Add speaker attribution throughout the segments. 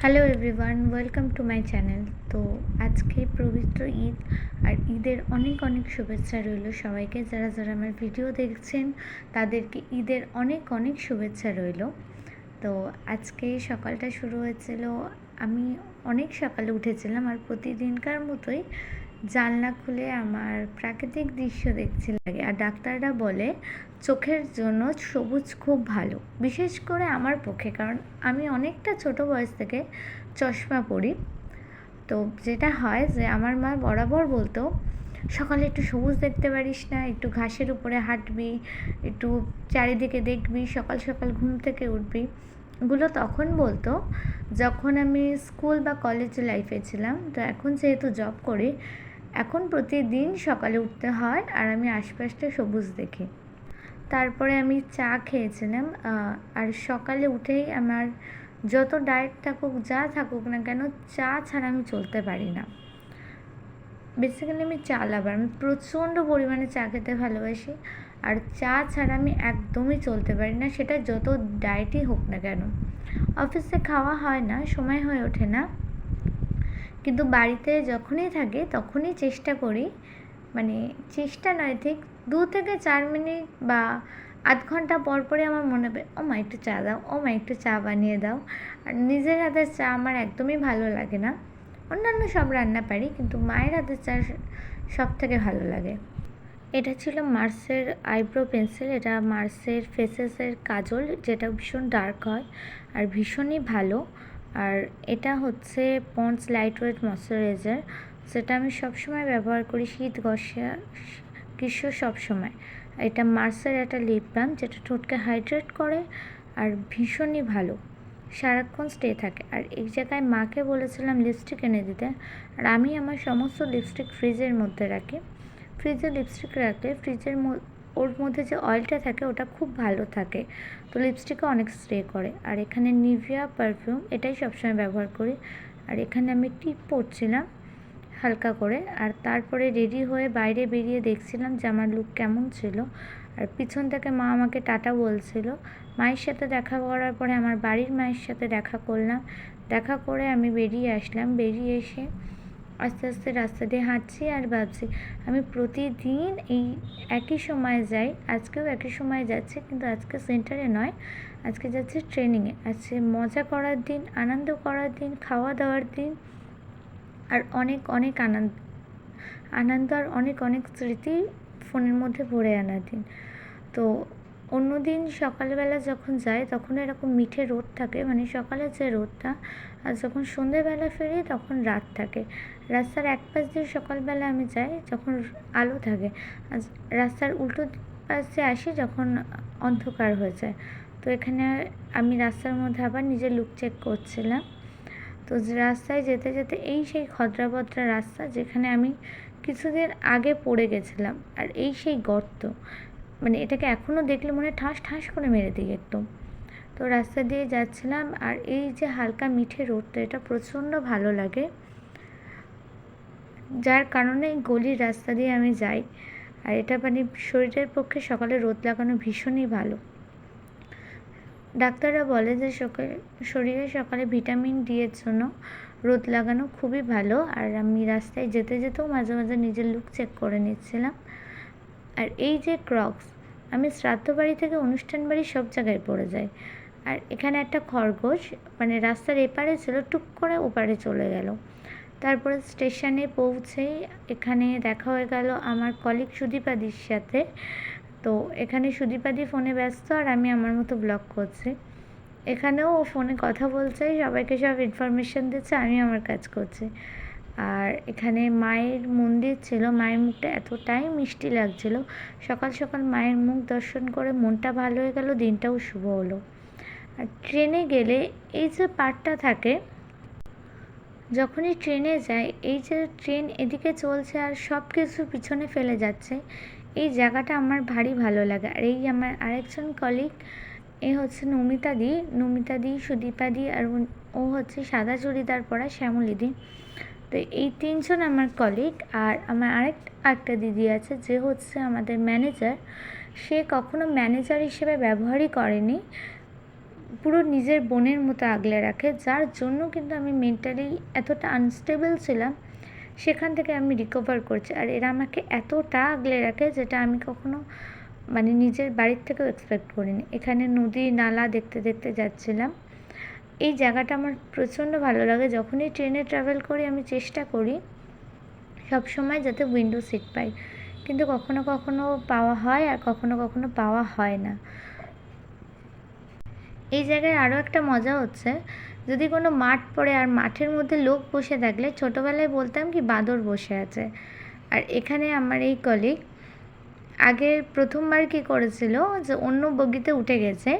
Speaker 1: Hello everyone, welcome to my channel. তো আজকে পবিত্র ঈদ, আর ঈদের অনেক অনেক শুভেচ্ছা রইল সবাইকে। যারা যারা আমার ভিডিও দেখছেন তাদেরকে ঈদের অনেক অনেক শুভেচ্ছা রইল। তো আজকে সকালটা শুরু হয়েছিল, আমি অনেক সকালে উঠেছিলাম আর প্রতিদিনকার মতোই জানলা খুলে আমার প্রাকৃতিক দৃশ্য দেখতে লাগে। আর ডাক্তাররা বলে চোখের জন্য সবুজ খুব ভালো, বিশেষ করে আমার পক্ষে, কারণ আমি অনেকটা ছোট বয়স থেকে চশমা পরি। তো যেটা হয় যে আমার মা বরাবর বলতো সকালে একটু সবুজ দেখতে পারিস না, একটু ঘাসের উপরে হাঁটবি, একটু চারিদিকে দেখবি, সকাল সকাল ঘুম থেকে উঠবি। এগুলো তখন বলতো যখন আমি স্কুল বা কলেজ লাইফে ছিলাম। তো এখন যেহেতু জব করি, এখন প্রতিদিন সকালে উঠতে হয় আর আমি আশপাশটা সবুজ দেখি। তারপরে আমি চা খেয়েছিলাম। আর সকালে উঠেই আমার যত ডায়েট থাকুক, যা থাকুক না কেন, চা ছাড়া আমি চলতে পারি না। বেসিক্যালি আমি চা লাভার, আমি প্রচণ্ড পরিমাণে চা খেতে ভালোবাসি। আর চা ছাড়া আমি একদমই চলতে পারি না, সেটা যত ডায়েটই হোক না কেন। অফিসে খাওয়া হয় না, সময় হয়ে ওঠে না, কিন্তু বাড়িতে যখনই থাকি তখনই চেষ্টা করি, মানে চেষ্টা নয় ঠিক 2 থেকে 4 মিনিট বা আধ ঘন্টা পর পরে আমার মনে হবে ও মা একটু চা দাও, ও মা একটু চা বানিয়ে দাও। আর নিজের হাতের চা আমার একদমই ভালো লাগে না। অন্যান্য সব রান্না পারি, কিন্তু মায়ের হাতের চা সব থেকে ভালো লাগে। এটা ছিল মার্সের আইব্রো পেন্সিল, এটা মার্সের ফেসেসের কাজল, যেটা ভীষণ ডার্ক হয় আর ভীষণই ভালো। আর এটা হচ্ছে পন্ডস লাইট ওয়েট ময়শ্চারাইজার, যেটা আমি সবসময় ব্যবহার করি, শীত বর্ষা গ্রীষ্ম সবসময়। এটা মার্সের একটা লিপ বাম, যেটা ঠোঁটকে হাইড্রেট করে আর ভীষণই ভালো, সারাক্ষণ স্টে থাকে। আর এই জায়গায় মাকে বলেছিলাম লিপস্টিক এনে দিতে, আর আমি আমার সমস্ত লিপস্টিক ফ্রিজের মধ্যে রাখি। ফ্রিজে লিপস্টিক রাখলে ওর মধ্যে যে অয়েলটা থাকে ওটা খুব ভালো থাকে, তো লিপস্টিকও অনেক স্টে করে। আর এখানে নিভিয়া পারফিউম, এটাই সবসময় ব্যবহার করি। আর এখানে আমি টিপ পরছিলাম হালকা করে, আর তারপরে রেডি হয়ে বাইরে বেরিয়ে দেখছিলাম যে আমার লুক কেমন ছিল। আর পিছন থেকে মা আমাকে টাটা বলছিল। মায়ের সাথে দেখা করার পরে আমার বাড়ির মায়ের সাথে দেখা করলাম, দেখা করে আমি বেরিয়ে আসলাম। বেরিয়ে এসে আস্তে আস্তে রাস্তা দিয়ে হাঁটছি আর ভাবছি আমি প্রতিদিন এই একই সময়ে যাই, আজকেও একই সময়ে যাচ্ছি, কিন্তু আজকে সেন্টারে নয়, আজকে যাচ্ছি ট্রেনিংয়ে। আজকে মজা করার দিন, আনন্দ করার দিন, খাওয়া দাওয়ার দিন, আর অনেক অনেক আনন্দ আর অনেক অনেক স্মৃতি ফোনের মধ্যে ভরে আনার দিন। তো অন্য দিন সকালবেলা যখন যাই তখন এরকম মিঠে রোদ থাকে, মানে সকালের যে রোদটা, আর যখন সন্ধেবেলা ফিরি তখন রাত থাকে। রাস্তার এক পাশ দিয়ে সকালবেলা আমি যাই যখন আলো থাকে, আর রাস্তার উল্টো পাশে আসি যখন অন্ধকার হয়ে যায়। তো এখানে আমি রাস্তার মধ্যে আবার নিজের লুক চেক করছিলাম। তো রাস্তায় যেতে যেতে এই সেই খদ্রাবদ্রা রাস্তা যেখানে আমি কিছুদিন আগে পড়ে গেছিলাম, আর এই সেই গর্ত, মানে এটাকে এখনও দেখলে মনে ঠাস ঠাস করে মেরে দিই একদম। তো রাস্তা দিয়ে যাচ্ছিলাম, আর এই যে হালকা মিঠে রোদটা, এটা প্রচণ্ড ভালো লাগে, যার কারণে এই গলির রাস্তা দিয়ে আমি যাই। আর এটা মানে শরীরের পক্ষে সকালে রোদ লাগানো ভীষণই ভালো। ডাক্তাররা বলে যে শরীরে সকালে ভিটামিন ডি এর জন্য রোদ লাগানো খুবই ভালো। আর আমি রাস্তায় যেতে যেতেও মাঝে মাঝে নিজের লুক চেক করে নিচ্ছিলাম। আর এই যে ক্রক্স, আমি শ্রাদ্ধ বাড়ি থেকে অনুষ্ঠান বাড়ি সব জায়গায় পড়ে যাই। আর এখানে একটা খরগোশ মানে রাস্তার এপারে ছিল, টুক করে ওপারে চলে গেল। তারপরে স্টেশনে পৌঁছেই এখানে দেখা হয়ে গেল আমার কলিগ সুদীপাদির সাথে। তো এখানে সুদীপাদি ফোনে ব্যস্ত আর আমি আমার মতো ব্লগ করছি। এখানেও ও ফোনে কথা বলছে, সবাইকে সব ইনফরমেশান দিচ্ছে, আমি আমার কাজ করছি। আর এখানে মায়ের মন্দির ছিল, মায়ের মুখটা এতটাই মিষ্টি লাগছিল, সকাল সকাল মায়ের মুখ দর্শন করে মনটা ভালো হয়ে গেল, দিনটাও শুভ হলো। আর ট্রেনে গেলে এই যে পার্টটা থাকে, যখনই ট্রেনে যাই, এই যে ট্রেন এদিকে চলছে আর সব কিছু পিছনে ফেলে যাচ্ছে, এই জায়গাটা আমার ভারী ভালো লাগে। আর এই আমার আরেকজন কলিগ, এ হচ্ছে নমিতাদি, সুদীপাদি, আর ও হচ্ছে সাদা চুড়িদার পরা শ্যামলিদি। তো এই তিনজন আমার কলিগ। আর আমার আরেকটা দিদি আছে যে হচ্ছে আমাদের ম্যানেজার, সে কখনো ম্যানেজার হিসেবে ব্যবহারই করেনি, পুরো নিজের বোনের মতো আগলে রাখে, যার জন্য কিন্তু আমি মেন্টালি এতটা আনস্টেবল ছিলাম, সেখান থেকে আমি রিকভার করছি। আর এরা আমাকে এতটা আগলে রাখে যেটা আমি কখনো মানে নিজের বাড়ির থেকেও এক্সপেক্ট করিনি। এখানে নদী নালা দেখতে দেখতে যাচ্ছিলাম। এই জায়গাটা আমার প্রচণ্ড ভালো লাগে। যখনই ট্রেনে ট্রাভেল করি আমি চেষ্টা করি সবসময় যাতে উইন্ডো সিট পাই, কিন্তু কখনো কখনো পাওয়া হয় আর কখনো কখনো পাওয়া হয় না। এই জায়গায় আরও একটা মজা হচ্ছে, যদি কোনো মাঠ পড়ে আর মাঠের মধ্যে লোক বসে থাকলে ছোটোবেলায় বলতাম কি বাঁদর বসে আছে। আর এখানে আমার এই কলিগ আগে প্রথমবার কী করেছিল যে অন্য বগিতে উঠে গেছে,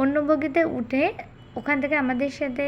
Speaker 1: অন্য বগিতে উঠে ওখান থেকে আমাদের সাথে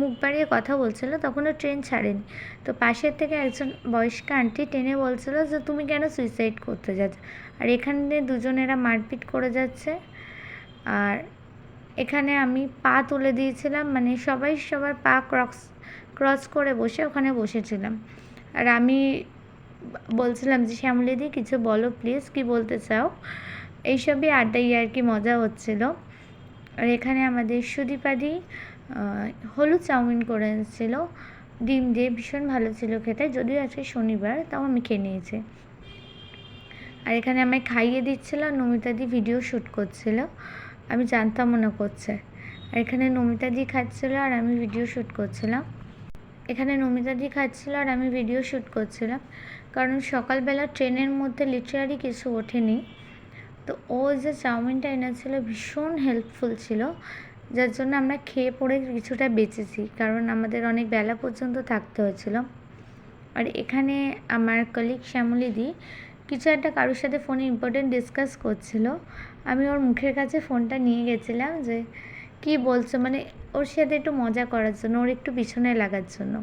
Speaker 1: মুখ বাড়িয়ে কথা বলছিল, তখনও ট্রেন ছাড়েনি। তো পাশের থেকে একজন বয়স্ক আন্টি টেনে বলছিল যে তুমি কেন সুইসাইড করতে যাচ্ছ। আর এখানে দুজনেরা মারপিট করে যাচ্ছে। আর এখানে আমি পা তুলে দিয়েছিলাম, মানে সবাই সবার পা ক্রস করে বসে ওখানে বসেছিলাম। আর আমি বলছিলাম যে শ্যামলীদি কিছু বলো প্লিজ, কি বলতে চাও। এইসবই আড্ডাই আর কি মজা হচ্ছিল। আর এখানে আমাদের সুদীপাদি হলুদ চাউমিন করে এনেছিল ডিম দিয়ে, ভীষণ ভালো ছিল খেতে, যদিও আজকে শনিবার, তাও আমি খেয়ে নিয়েছি। আর এখানে আমায় খাইয়ে দিচ্ছিল, নমিতাদি ভিডিও শ্যুট করছিল, আমি জানতামও না করছে। আর এখানে নমিতাদি খাচ্ছিল আর আমি ভিডিও শ্যুট করছিলাম। কারণ সকালবেলা ট্রেনের মধ্যে লিটারালি কিছু ওঠেনি। তো ও যে চাউমিনটা এনেছিল ভীষণ হেল্পফুল ছিল, যার জন্য আমরা খেয়ে পড়ে কিছুটা বেঁচেছি, কারণ আমাদের অনেক বেলা পর্যন্ত থাকতে হয়েছিল। আর এখানে আমার কলিগ শ্যামলীদি কিছু একটা কারোর সাথে ফোনে ইম্পর্টেন্ট ডিসকাস করছিল। আমি ওর মুখের কাছে ফোনটা নিয়ে গেছিলাম যে কি বলছো, মানে ওর সাথে একটু মজা করার জন্য, ওর একটু পিছনে লাগার জন্য।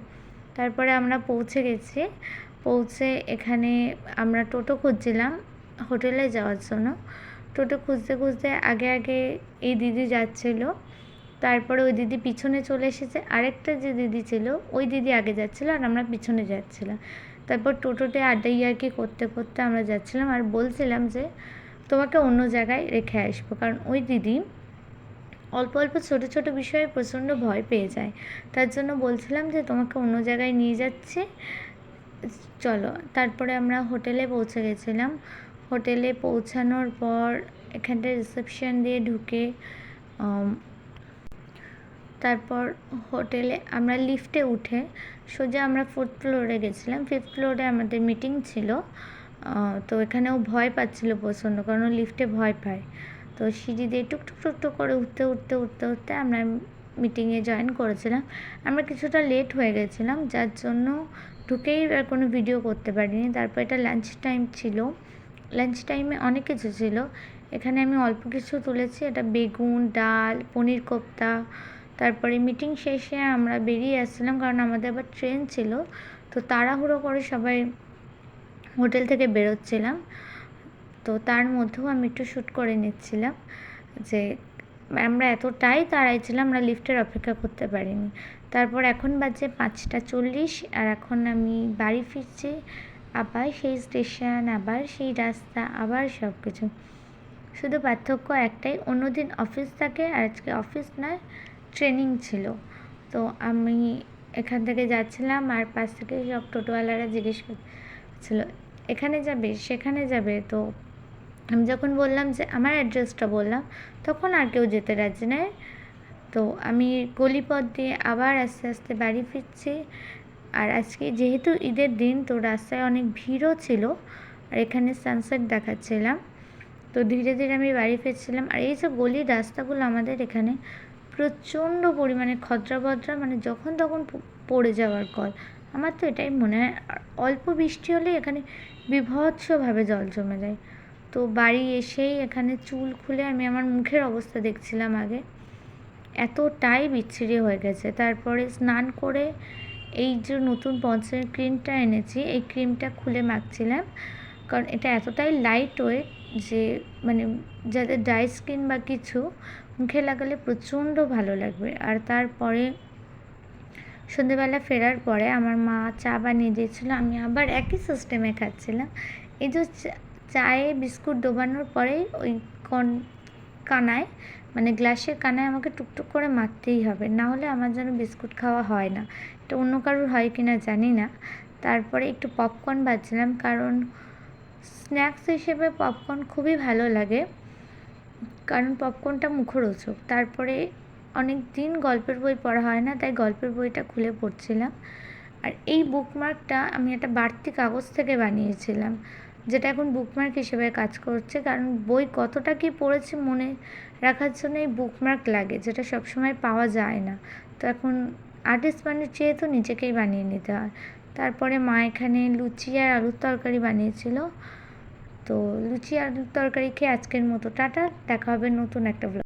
Speaker 1: তারপরে আমরা পৌঁছে এখানে আমরা টোটো খুঁজছিলাম হোটেলে যাওয়ার জন্য। টোটো খুঁজতে খুঁজতে আগে এই দিদি যাচ্ছিলো, তারপরে ওই দিদি পিছনে চলে এসেছে, আরেকটা যে দিদি ছিল ওই দিদি আগে যাচ্ছিলো আর আমরা পিছনে যাচ্ছিলাম। তারপর টোটোতে আড্ডা ইয়ার্কি করতে করতে আমরা যাচ্ছিলাম আর বলছিলাম যে তোমাকে অন্য জায়গায় রেখে আসবো, কারণ ওই দিদি অল্প অল্প ছোটো ছোটো বিষয়ে প্রচণ্ড ভয় পেয়ে যায়। তার জন্য বলছিলাম যে তোমাকে অন্য জায়গায় নিয়ে যাচ্ছি, চলো। তারপরে আমরা হোটেলে পৌঁছে গেছিলাম। হোটেলে পৌঁছানোর পর এখানটা রিসেপশন দিয়ে ঢুকে তারপর হোটেলে আমরা লিফটে উঠে সোজা আমরা 4th ফ্লোরে গেছিলাম। 5th ফ্লোরে আমাদের মিটিং ছিল। তো এখানেও ভয় পাচ্ছিল প্রচণ্ড, কারণ লিফটে ভয় পায়। তো সিঁড়ি দিয়ে টুকটুক করে উঠতে আমরা মিটিংয়ে জয়েন করেছিলাম। আমরা কিছুটা লেট হয়ে গেছিলাম, যার জন্য ঢুকেই আর কোনো ভিডিও করতে পারিনি। তারপর এটা লাঞ্চ টাইম ছিল, লাঞ্চ টাইমে অনেক কিছু ছিল। এখানে আমি অল্প কিছু তুলেছি, এটা বেগুন, ডাল, পনির কোপ্তা। তারপরে মিটিং শেষে আমরা বেরিয়ে আসছিলাম, কারণ আমাদের আবার ট্রেন ছিল। তো তাড়াহুড়ো করে সবাই হোটেল থেকে বেরোচ্ছিলাম। তো তার মধ্যেও আমি একটু শ্যুট করে নিচ্ছিলাম যে আমরা এতটাই তাড়াই ছিলাম, আমরা লিফটের অপেক্ষা করতে পারিনি। তারপর এখন বাজে 5:40 আর এখন আমি বাড়ি ফিরছি। আবার সেই স্টেশন, আবার সেই রাস্তা, আবার সব কিছু। শুধু পার্থক্য একটাই, অন্যদিন অফিস থাকে আর আজকে অফিস নয়, ট্রেনিং ছিল। তো আমি এখান থেকে যাচ্ছিলাম আর পাশ থেকে সব টোটোওয়ালারা জিজ্ঞেস করছিল এখানে যাবে সেখানে যাবে। তো আমি যখন বললাম যে আমার অ্যাড্রেসটা বললাম, তখন আর কেউ যেতে রাজি নয়। তো আমি গলিপথ দিয়ে আবার আস্তে আস্তে বাড়ি ফিরছি। আর আজকে যেহেতু ঈদের দিন, তো রাস্তায় অনেক ভিড়ও ছিল আর এখানে সানসেট দেখাচ্ছিলাম। তো ধীরে ধীরে আমি বাড়ি ফিরছিলাম। আর এই যে গলির রাস্তাগুলো আমাদের এখানে প্রচণ্ড পরিমাণে খদ্রা, মানে যখন তখন পড়ে যাওয়ার কল। আমার তো এটাই মনে হয়, অল্প বৃষ্টি হলে এখানে বীভৎসভাবে জল জমে যায়। তো বাড়ি এসেই এখানে চুল খুলে আমি আমার মুখের অবস্থা দেখছিলাম আগে, এতটাই বিচ্ছিরি হয়ে গেছে। তারপরে স্নান করে এই যে নতুন পন্সের ক্রিমটা এনেছি, এই ক্রিমটা খুলে মাখছিলাম, কারণ এটা এতটাই লাইট ওয়েট যে মানে যাদের ড্রাই স্কিন বা কিছু মুখে লাগালে প্রচণ্ড ভালো লাগবে। আর তারপরে সন্ধেবেলা ফেরার পরে আমার মা চা বানিয়ে দিয়েছিলো, আমি আবার একই সিস্টেমে খাচ্ছিলাম। এই যে চায়ে বিস্কুট ডোবানোর পরেই ওই কানায় মানে গ্লাসের কানায় আমাকে টুকটুক করে মারতেই হবে, না হলে আমার যেন বিস্কুট খাওয়া হয় না। এটা অন্য কারোর হয় কি না জানি না। তারপরে একটু পপকর্ন ভাজছিলাম, কারণ স্ন্যাক্স হিসেবে পপকর্ন খুবই ভালো লাগে, কারণ পপকর্নটা মুখরোচক। তারপরে অনেক দিন গল্পের বই পড়া হয় না, তাই গল্পের বইটা খুলে পড়ছিলাম। আর এই বুকমার্কটা আমি একটা বাড়তি কাগজ থেকে বানিয়েছিলাম, যেটা এখন বুকমার্ক হিসেবে কাজ করছে, কারণ বই কতটা কি পড়েছি মনে রাখার জন্য এই বুকমার্ক লাগে, যেটা সবসময় পাওয়া যায় না। তো এখন আর্টিস্ট বানানোর চেয়ে তো নিজেকেই বানিয়ে নিতে হয়। তারপরে মা এখানে লুচি আর আলুর তরকারি বানিয়েছিল। তো লুচি আলুর তরকারি খেয়ে আজকের মতো টাটা, দেখা হবে নতুন একটা ব্লগ।